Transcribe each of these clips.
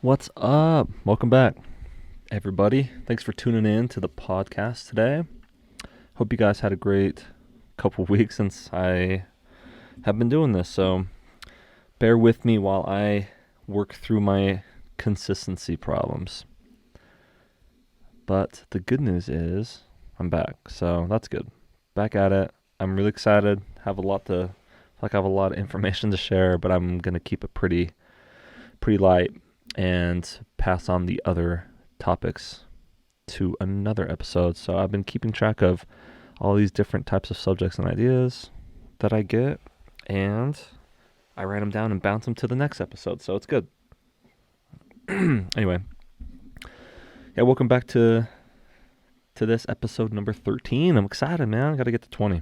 What's up? Welcome back, everybody. Thanks for tuning in to the podcast today. Hope you guys had a great couple weeks since I have been doing this. So bear with me while I work through my consistency problems. But the good news is I'm back. So that's good. Back at it. I'm really excited. I have a lot of information to share, but I'm going to keep it pretty light and pass on the other topics to another episode. So I've been keeping track of all these different types of subjects and ideas that I get, and I write them down and bounce them to the next episode. So it's good. Anyway, yeah, welcome back to this episode number 13. I'm excited, man. I got to get to 20.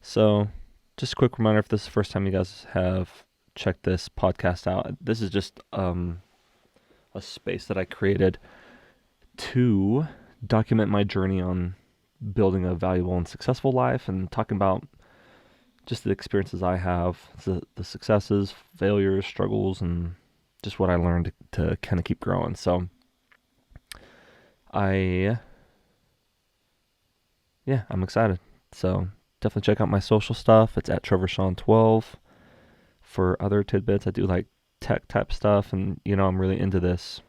So just a quick reminder, if this is the first time you guys have checked this podcast out, this is just a space that I created to document my journey on building a valuable and successful life, and talking about just the experiences I have, the successes, failures, struggles, and just what I learned to kind of keep growing. So I'm excited. So definitely check out my social stuff. It's at TrevorSean12 for other tidbits. I do like tech type stuff, and I'm really into this.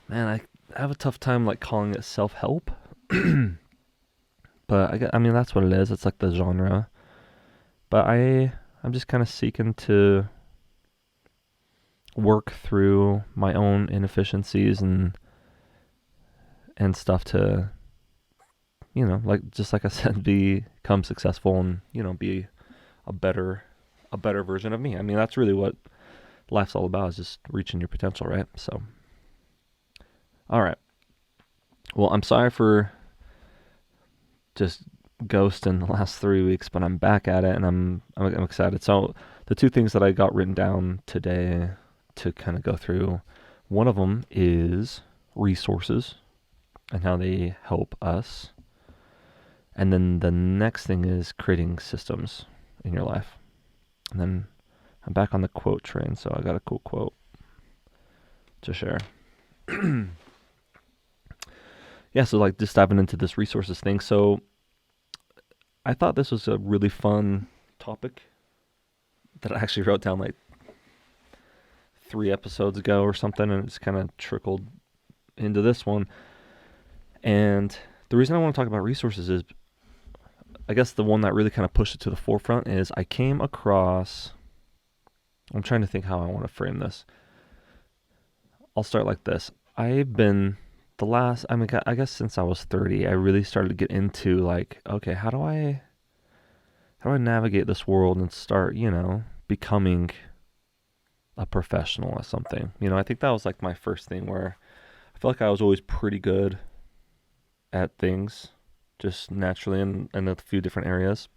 Man, I have a tough time like calling it self-help. But I mean that's what it is. It's like the genre. But I'm just kind of seeking to work through my own inefficiencies and stuff to like I said, become successful and be a better version of me. I mean, that's really what life's all about, is just reaching your potential, right? So all right. Well, I'm sorry for just ghosting the last 3 weeks, but I'm back at it, and I'm excited. So the two things that I got written down today to kind of go through, one of them is resources and how they help us, and then the next thing is creating systems in your life. And then I'm back on the quote train, so I got a cool quote to share. Yeah, so like just diving into this resources thing. So I thought this was a really fun topic that I actually wrote down like 3 episodes ago or something, and it's kind of trickled into this one. And the reason I want to talk about resources is, I guess the one that really kind of pushed it to the forefront is I came across, I'm trying to think how I want to frame this. I'll start like this. I've been I guess since I was 30, I really started to get into like, okay, how do I navigate this world and start, becoming a professional at something? I think that was like my first thing, where I feel like I was always pretty good at things, just naturally in a few different areas.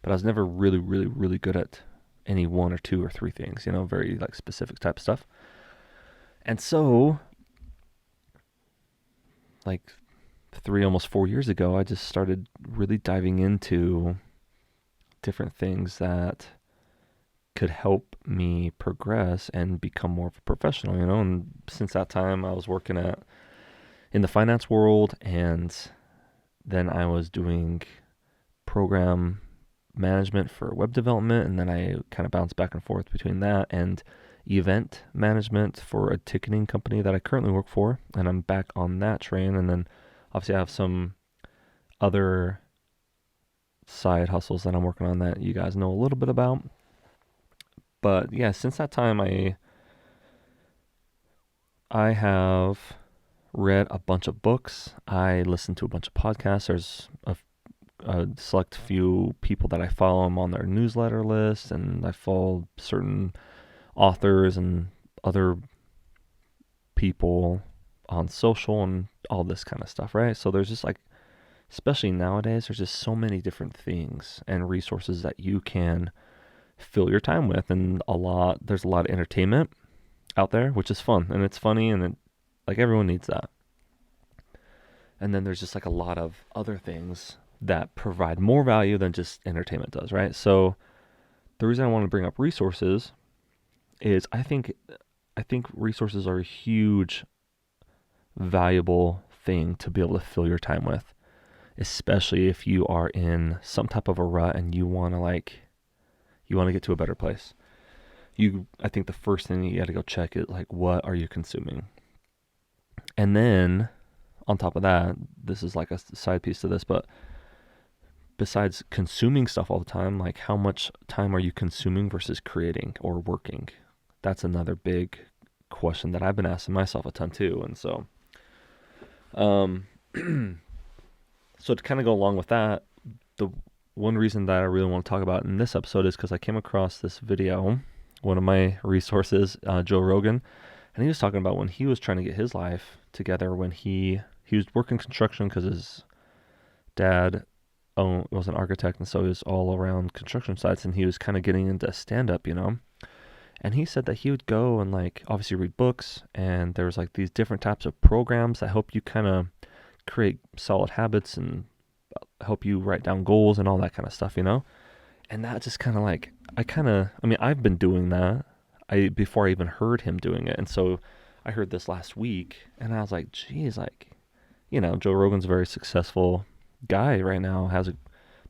But I was never really, really, really good at any one or two or three things, very like specific type stuff. And so, like almost 4 years ago, I just started really diving into different things that could help me progress and become more of a professional, and since that time I was working in the finance world, and then I was doing program management for web development, and then I kind of bounced back and forth between that and event management for a ticketing company that I currently work for, and I'm back on that train. And then obviously I have some other side hustles that I'm working on that you guys know a little bit about. But yeah, since that time I have read a bunch of books. I listened to a bunch of podcasts. There's a select few people that I follow. I'm on their newsletter list, and I follow certain authors and other people on social and all this kind of stuff, right? So there's just like, especially nowadays, there's just so many different things and resources that you can fill your time with, and there's a lot of entertainment out there, which is fun, and it's funny, and like everyone needs that. And then there's just like a lot of other things that provide more value than just entertainment does, right? So the reason I want to bring up resources is I think I think resources are a huge, valuable thing to be able to fill your time with, especially if you are in some type of a rut and you want to get to a better place. I think the first thing you got to go check is like, what are you consuming? And then on top of that, this is like a side piece to this, but besides consuming stuff all the time, like how much time are you consuming versus creating or working? That's another big question that I've been asking myself a ton too. And so, um, so to kind of go along with that, the one reason that I really want to talk about in this episode is because I came across this video, one of my resources, Joe Rogan, and he was talking about when he was trying to get his life together when he was working construction because his dad was an architect, and so he was all around construction sites, and he was kind of getting into stand-up, and he said that he would go and like obviously read books, and there was like these different types of programs that help you kind of create solid habits and help you write down goals and all that kind of stuff, and that just kind of like I've been doing that before I even heard him doing it. And so I heard this last week and I was like, geez, like, Joe Rogan's a very successful guy right now, has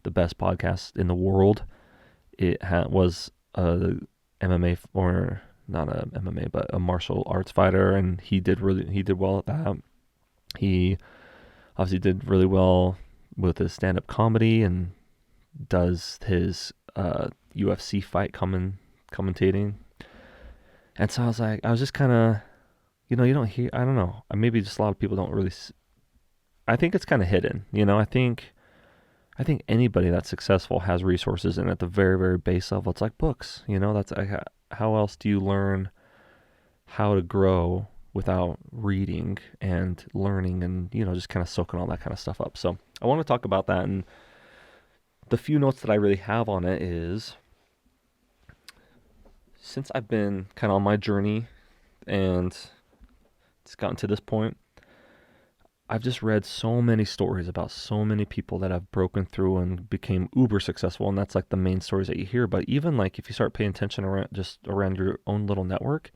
the best podcast in the world. It was a MMA, or not a MMA, but a martial arts fighter. And he did well at that. He obviously did really well with his stand-up comedy and does his UFC fight commentating. And so I was just kind of, you don't hear, I don't know, maybe just a lot of people don't really, I think it's kind of hidden, I think anybody that's successful has resources, and at the very, very base level, it's like books, that's how else do you learn how to grow without reading and learning and, just kind of soaking all that kind of stuff up. So I want to talk about that. And the few notes that I really have on it is, since I've been kind of on my journey and it's gotten to this point, I've just read so many stories about so many people that have broken through and became uber successful. And that's like the main stories that you hear. But even like if you start paying attention around your own little network,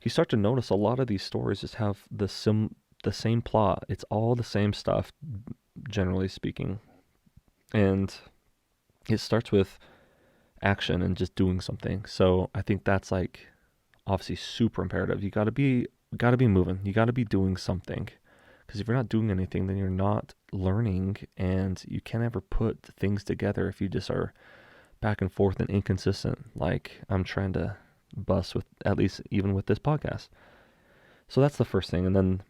you start to notice a lot of these stories just have the same plot. It's all the same stuff, generally speaking. And it starts with action and just doing something. So I think that's like obviously super imperative. You got to be moving. You got to be doing something. Because if you're not doing anything, then you're not learning, and you can't ever put things together if you just are back and forth and inconsistent, like I'm trying to bust with, at least even with this podcast. So that's the first thing. And then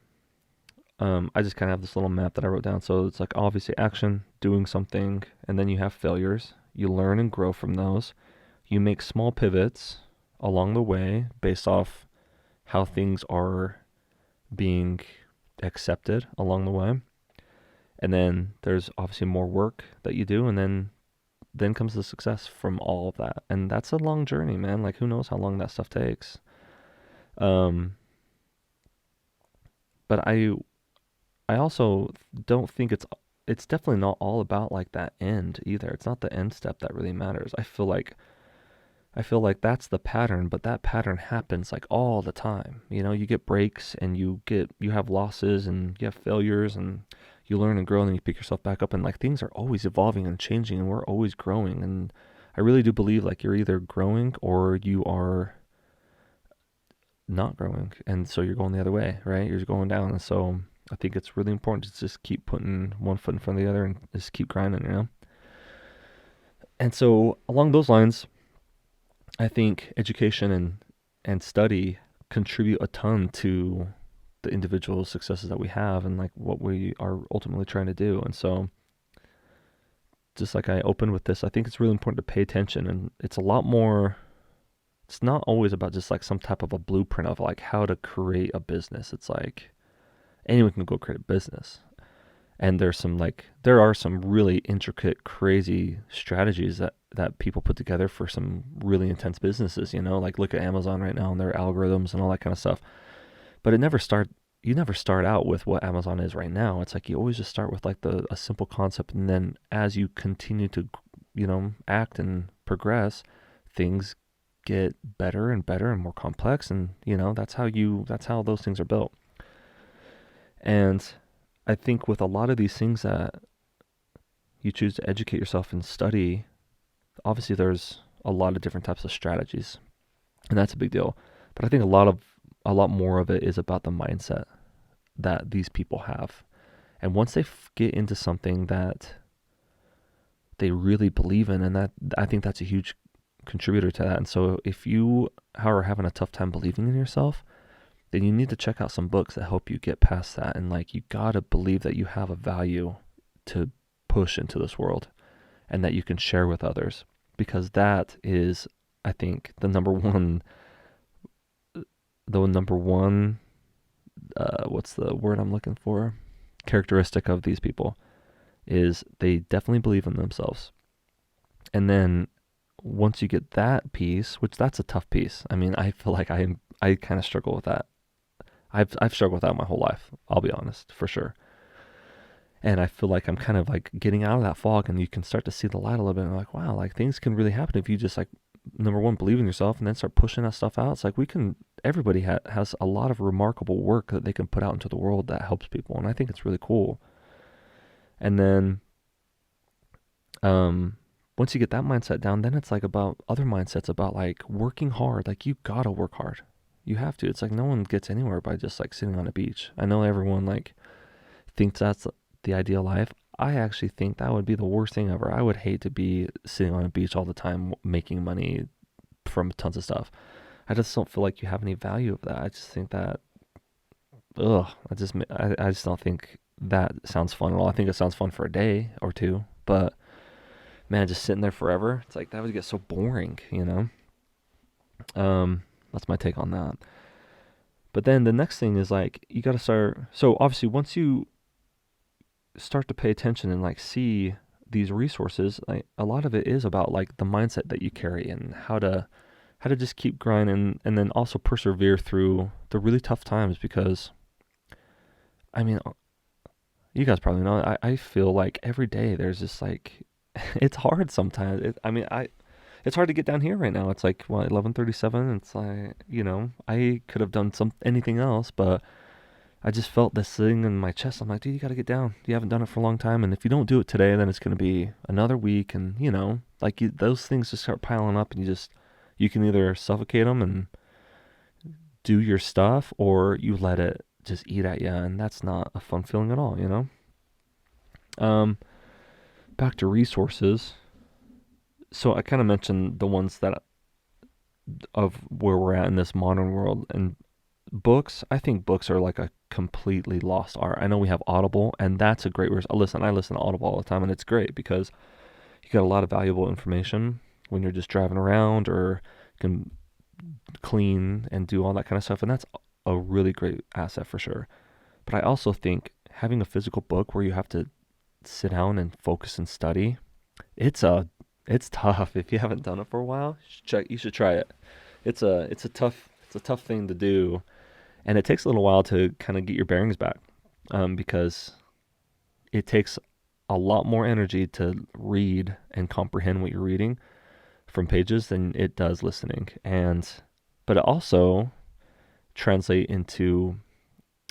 I just kind of have this little map that I wrote down. So it's like obviously action, doing something, and then you have failures. You learn and grow from those. You make small pivots along the way based off how things are being accepted along the way. And then there's obviously more work that you do, and then comes the success from all of that. And that's a long journey, man. Like who knows how long that stuff takes. But I also don't think it's definitely not all about like that end either. It's not the end step that really matters. I feel like that's the pattern, but that pattern happens like all the time. You get breaks and you have losses and you have failures and you learn and grow, and then you pick yourself back up, and like things are always evolving and changing, and we're always growing. And I really do believe like you're either growing or you are not growing. And so you're going the other way, right? You're just going down. And so I think it's really important to just keep putting one foot in front of the other and just keep grinding, And so along those lines, I think education and study contribute a ton to the individual successes that we have and like what we are ultimately trying to do. And so just like I opened with this, I think it's really important to pay attention, and it's a lot more, it's not always about just like some type of a blueprint of like how to create a business. It's like anyone can go create a business. And there are some really intricate, crazy strategies that people put together for some really intense businesses, like look at Amazon right now and their algorithms and all that kind of stuff. But you never start out with what Amazon is right now. It's like you always just start with like a simple concept, and then as you continue to, act and progress, things get better and better and more complex. And, that's how those things are built. And I think with a lot of these things that you choose to educate yourself and study, obviously there's a lot of different types of strategies, and that's a big deal. But I think a lot more of it is about the mindset that these people have. And once they get into something that they really believe in, and that I think that's a huge contributor to that. And so if you are having a tough time believing in yourself, then you need to check out some books that help you get past that. And like, you gotta believe that you have a value to push into this world and that you can share with others, because that is, I think, the number one, what's the word I'm looking for? Characteristic of these people is they definitely believe in themselves. And then once you get that piece, which that's a tough piece. I mean, I feel like I kind of struggle with that. I've struggled with that my whole life. I'll be honest, for sure. And I feel like I'm kind of like getting out of that fog, and you can start to see the light a little bit. And I'm like, wow, like things can really happen if you just like, number one, believe in yourself, and then start pushing that stuff out. It's like everybody has a lot of remarkable work that they can put out into the world that helps people. And I think it's really cool. And then, once you get that mindset down, then it's like about other mindsets about like working hard. Like, you gotta work hard. You have to. It's like no one gets anywhere by just like sitting on a beach. I know everyone like thinks that's the ideal life. I actually think that would be the worst thing ever. I would hate to be sitting on a beach all the time making money from tons of stuff. I just don't feel like you have any value of that. I just think that, I just don't think that sounds fun at all. I think it sounds fun for a day or two, but man, just sitting there forever, it's like that would get so boring, That's my take on that. But then the next thing is like, you got to start. So obviously, once you start to pay attention and like see these resources, like a lot of it is about like the mindset that you carry and how to just keep grinding, and then also persevere through the really tough times. Because I mean, you guys probably know, I feel like every day there's just like, it's hard sometimes. It's hard to get down here right now. It's like, 11:37. It's like, I could have done anything else, but I just felt this thing in my chest. I'm like, dude, you got to get down. You haven't done it for a long time. And if you don't do it today, then it's going to be another week. And, those things just start piling up, and you can either suffocate them and do your stuff, or you let it just eat at you. And that's not a fun feeling at all, Back to resources. So I kind of mentioned the ones that of where we're at in this modern world, and books. I think books are like a completely lost art. I know we have Audible, and that's a great I listen to Audible all the time, and it's great because you get a lot of valuable information when you're just driving around or can clean and do all that kind of stuff, and that's a really great asset for sure. But I also think having a physical book where you have to sit down and focus and study, it's tough. If you haven't done it for a while, you should try it. It's a tough thing to do, and it takes a little while to kind of get your bearings back, because it takes a lot more energy to read and comprehend what you're reading from pages than it does listening. But it also translate into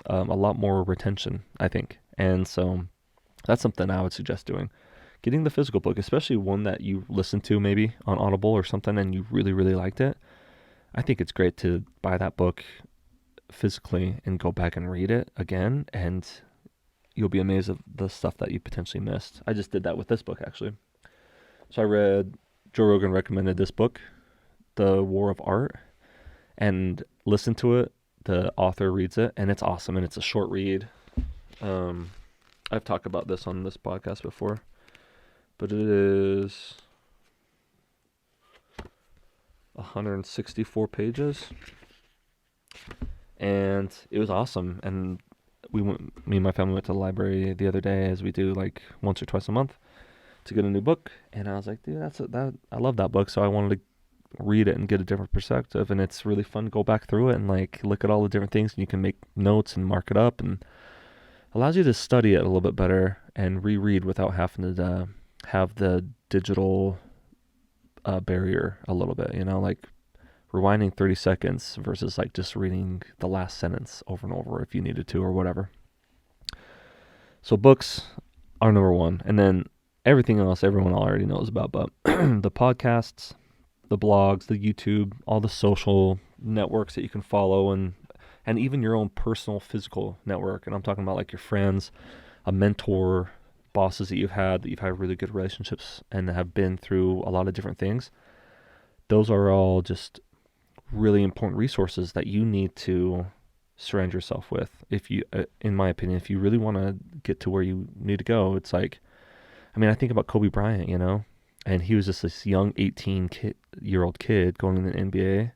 a lot more retention, I think. And so that's something I would suggest doing. Getting the physical book, especially one that you listened to maybe on Audible or something and you really, really liked it. I think it's great to buy that book physically and go back and read it again, and you'll be amazed at the stuff that you potentially missed. I just did that with this book, actually. So I read, Joe Rogan recommended this book, The War of Art, and listened to it. The author reads it, and it's awesome, and it's a short read. I've talked about this on this podcast before, but it is 164 pages, and it was awesome. And me and my family went to the library the other day, as we do like once or twice a month, to get a new book. And I was like, dude, I love that book, so I wanted to read it and get a different perspective. And it's really fun to go back through it and like look at all the different things, and you can make notes and mark it up, and allows you to study it a little bit better and reread without having to have the digital barrier a little bit, like rewinding 30 seconds versus like just reading the last sentence over and over if you needed to or whatever. So books are number one. And then everything else everyone already knows about, but the podcasts, the blogs, the YouTube, all the social networks that you can follow, and even your own personal physical network. And I'm talking about like your friends, a mentor, bosses that you've had really good relationships and have been through a lot of different things. Those are all just really important resources that you need to surround yourself with. If you, in my opinion, if you really want to get to where you need to go, it's like, I mean, I think about Kobe Bryant, you know, and he was just this young 18-year-old kid going to the NBA.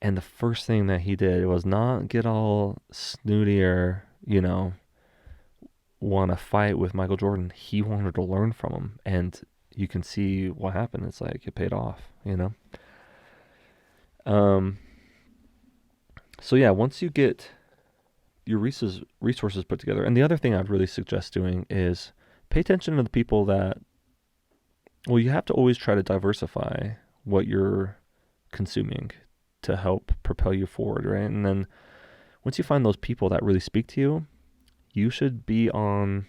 And the first thing that he did was not get all snooty or, you know, want to fight with Michael Jordan. He wanted to learn from him. And you can see what happened. It's like it paid off, you know? So yeah, once you get your resources put together, and the other thing I'd really suggest doing is pay attention to the people that, well, you have to always try to diversify what you're consuming to help propel you forward, right? And then once you find those people that really speak to you, you should be on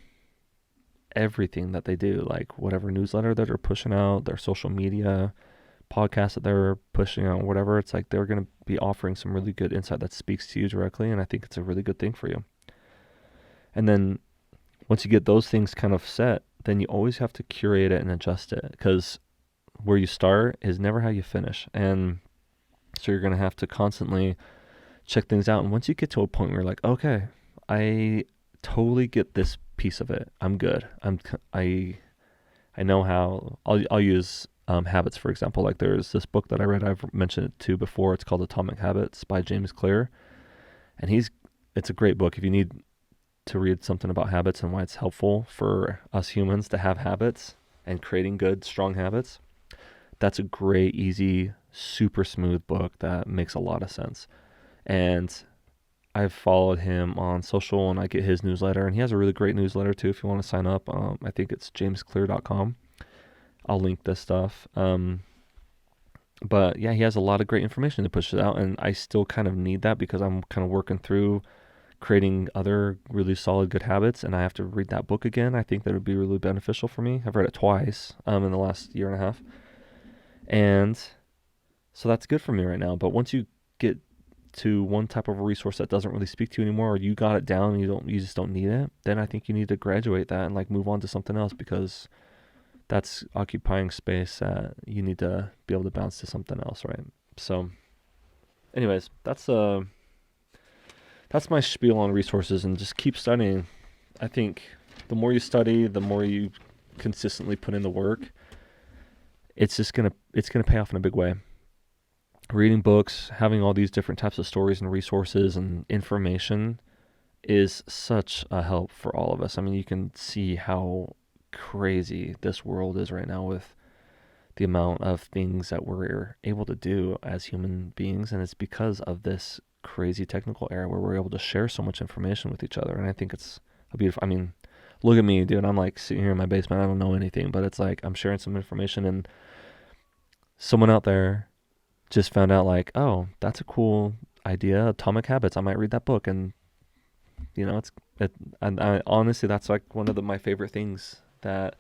everything that they do, like whatever newsletter that they're pushing out, their social media, podcasts that they're pushing out, whatever. It's like they're going to be offering some really good insight that speaks to you directly, and I think it's a really good thing for you. And then once you get those things kind of set, then you always have to curate it and adjust it, because where you start is never how you finish. And so you're going to have to constantly check things out. And once you get to a point where you're like, okay, I totally get this piece of it, I'm good. I know how. I'll use habits, for example. Like there's this book that I read, I've mentioned it too before. It's called Atomic Habits by James Clear. And it's a great book if you need to read something about habits and why it's helpful for us humans to have habits and creating good, strong habits. That's a great, easy, super smooth book that makes a lot of sense. And I've followed him on social, and I get his newsletter, and he has a really great newsletter too if you want to sign up. I think it's jamesclear.com. I'll link this stuff. But yeah, he has a lot of great information to push it out, and I still kind of need that because I'm kind of working through creating other really solid good habits, and I have to read that book again. I think that would be really beneficial for me. I've read it twice in the last year and a half. And so that's good for me right now. But once you get to one type of a resource that doesn't really speak to you anymore, or you got it down and you just don't need it, then I think you need to graduate that and like move on to something else, because that's occupying space that you need to be able to bounce to something else, right? So anyways, that's my spiel on resources, and just keep studying. I think the more you study, the more you consistently put in the work, it's gonna pay off in a big way. Reading books, having all these different types of stories and resources and information is such a help for all of us. I mean, you can see how crazy this world is right now with the amount of things that we're able to do as human beings, and it's because of this crazy technical era where we're able to share so much information with each other. And I think it's a beautiful, I mean, look at me, dude. I'm like sitting here in my basement. I don't know anything, but it's like I'm sharing some information, and someone out there just found out like, oh, that's a cool idea, Atomic Habits. I might read that book. And you know, and I honestly, that's like one of my favorite things that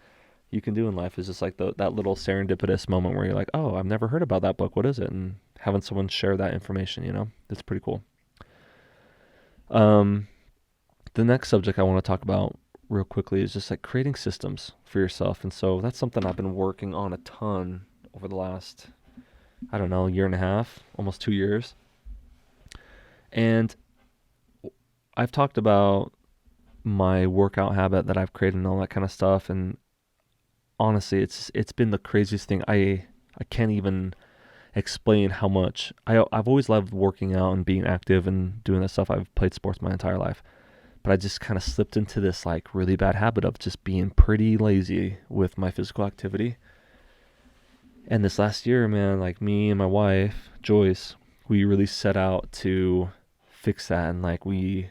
you can do in life, is just like that little serendipitous moment where you're like, oh, I've never heard about that book. What is it? And having someone share that information, you know, it's pretty cool. The next subject I want to talk about real quickly is just like creating systems for yourself. And so that's something I've been working on a ton over the last, I don't know, year and a half, almost 2 years. And I've talked about my workout habit that I've created and all that kind of stuff. And honestly, it's been the craziest thing. I can't even explain how much I've always loved working out and being active and doing that stuff. I've played sports my entire life, but I just kind of slipped into this like really bad habit of just being pretty lazy with my physical activity. And this last year, man, like me and my wife, Joyce, we really set out to fix that. And like we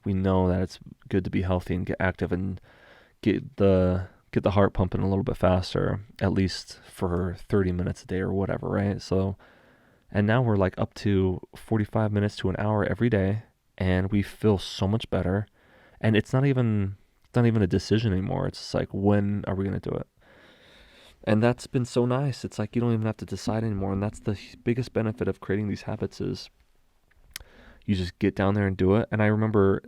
know that it's good to be healthy and get active and get the heart pumping a little bit faster, at least for 30 minutes a day or whatever, right? So And now we're like up to 45 minutes to an hour every day, and we feel so much better. And it's not even a decision anymore. It's just like, when are we going to do it? And that's been so nice. It's like you don't even have to decide anymore. And that's the biggest benefit of creating these habits is you just get down there and do it. And I remember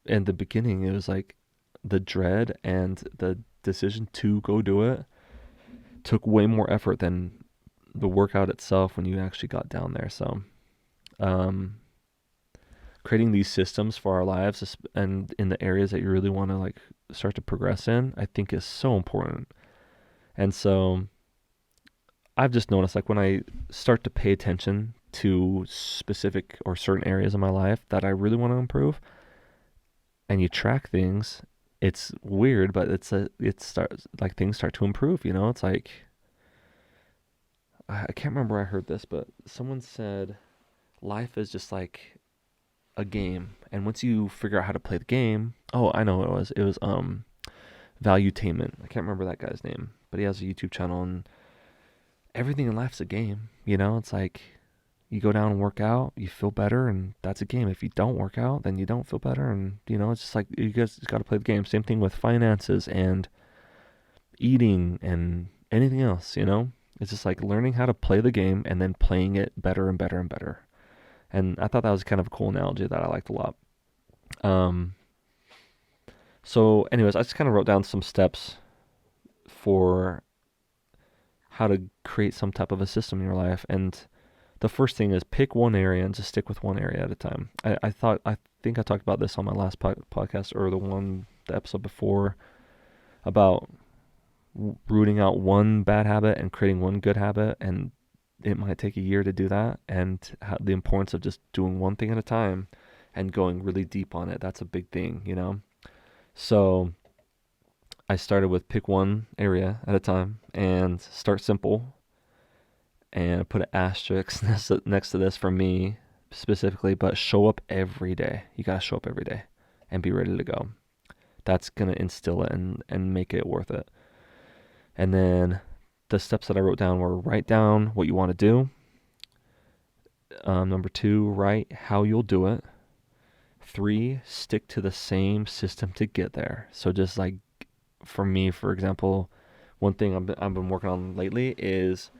in the beginning, it was like the dread and the decision to go do it took way more effort than the workout itself when you actually got down there. So, um, creating these systems for our lives and in the areas that you really want to like start to progress in, I think is so important. And so I've just noticed like when I start to pay attention to specific or certain areas of my life that I really want to improve, and you track things, it's weird, but it starts like things start to improve. It's like I can't remember where I heard this, but someone said life is just like a game, and once you figure out how to play the game, oh, I know what it was. It was Valuetainment. I can't remember that guy's name, but he has a YouTube channel, and everything in life's a game. It's like you go down and work out, you feel better, and that's a game. If you don't work out, then you don't feel better, and it's just like you guys got to play the game. Same thing with finances and eating and anything else. It's just like learning how to play the game and then playing it better and better and better. And I thought that was kind of a cool analogy that I liked a lot. So anyways, I just kind of wrote down some steps for how to create some type of a system in your life. And the first thing is pick one area and just stick with one area at a time. I think I talked about this on my last podcast or the episode before about rooting out one bad habit and creating one good habit. And it might take a year to do that. And the importance of just doing one thing at a time and going really deep on it. That's a big thing, So I started with pick one area at a time and start simple, and put an asterisk next to this for me specifically, but show up every day. You got to show up every day and be ready to go. That's going to instill it and make it worth it. And then the steps that I wrote down were write down what you want to do. Number 2, write how you'll do it. 3, stick to the same system to get there. So just like for me, for example, one thing I've been working on lately is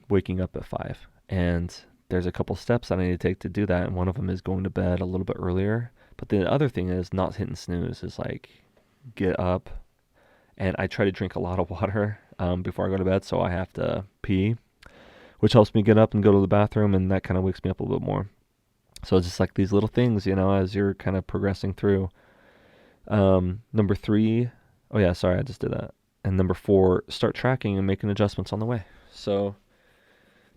waking up at 5. And there's a couple steps that I need to take to do that. And one of them is going to bed a little bit earlier. But the other thing is not hitting snooze. Is like get up. And I try to drink a lot of water before I go to bed, so I have to pee, which helps me get up and go to the bathroom, and that kind of wakes me up a little bit more. So it's just like these little things, as you're kind of progressing through. Number 3, oh yeah, sorry, I just did that. And number 4, start tracking and making adjustments on the way. So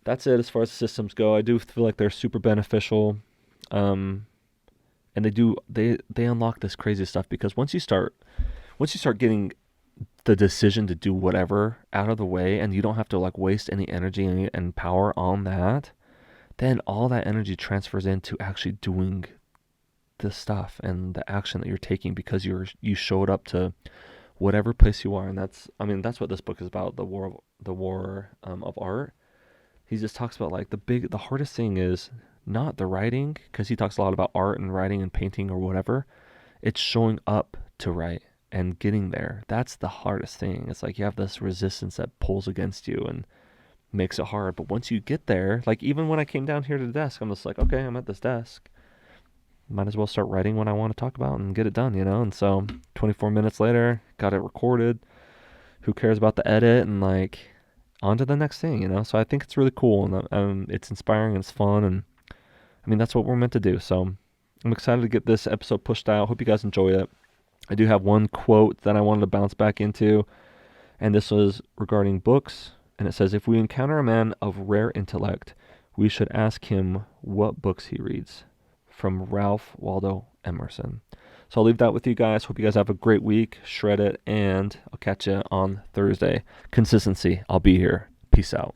that's it as far as systems go. I do feel like they're super beneficial. And they unlock this crazy stuff, because once you start getting the decision to do whatever out of the way, and you don't have to like waste any energy and power on that, then all that energy transfers into actually doing the stuff and the action that you're taking, because you showed up to whatever place you are. And that's what this book is about, the war of art. He just talks about like the hardest thing is not the writing, because he talks a lot about art and writing and painting or whatever. It's showing up to write and getting there. That's the hardest thing. It's like you have this resistance that pulls against you and makes it hard. But once you get there, like even when I came down here to the desk, I'm just like, okay, I'm at this desk. Might as well start writing what I want to talk about and get it done, And so 24 minutes later, got it recorded. Who cares about the edit? And like on to the next thing, So I think it's really cool, and it's inspiring and it's fun. And that's what we're meant to do. So I'm excited to get this episode pushed out. Hope you guys enjoy it. I do have one quote that I wanted to bounce back into, and this was regarding books, and it says, if we encounter a man of rare intellect, we should ask him what books he reads, from Ralph Waldo Emerson. So I'll leave that with you guys. Hope you guys have a great week. Shred it, and I'll catch you on Thursday. Consistency. I'll be here. Peace out.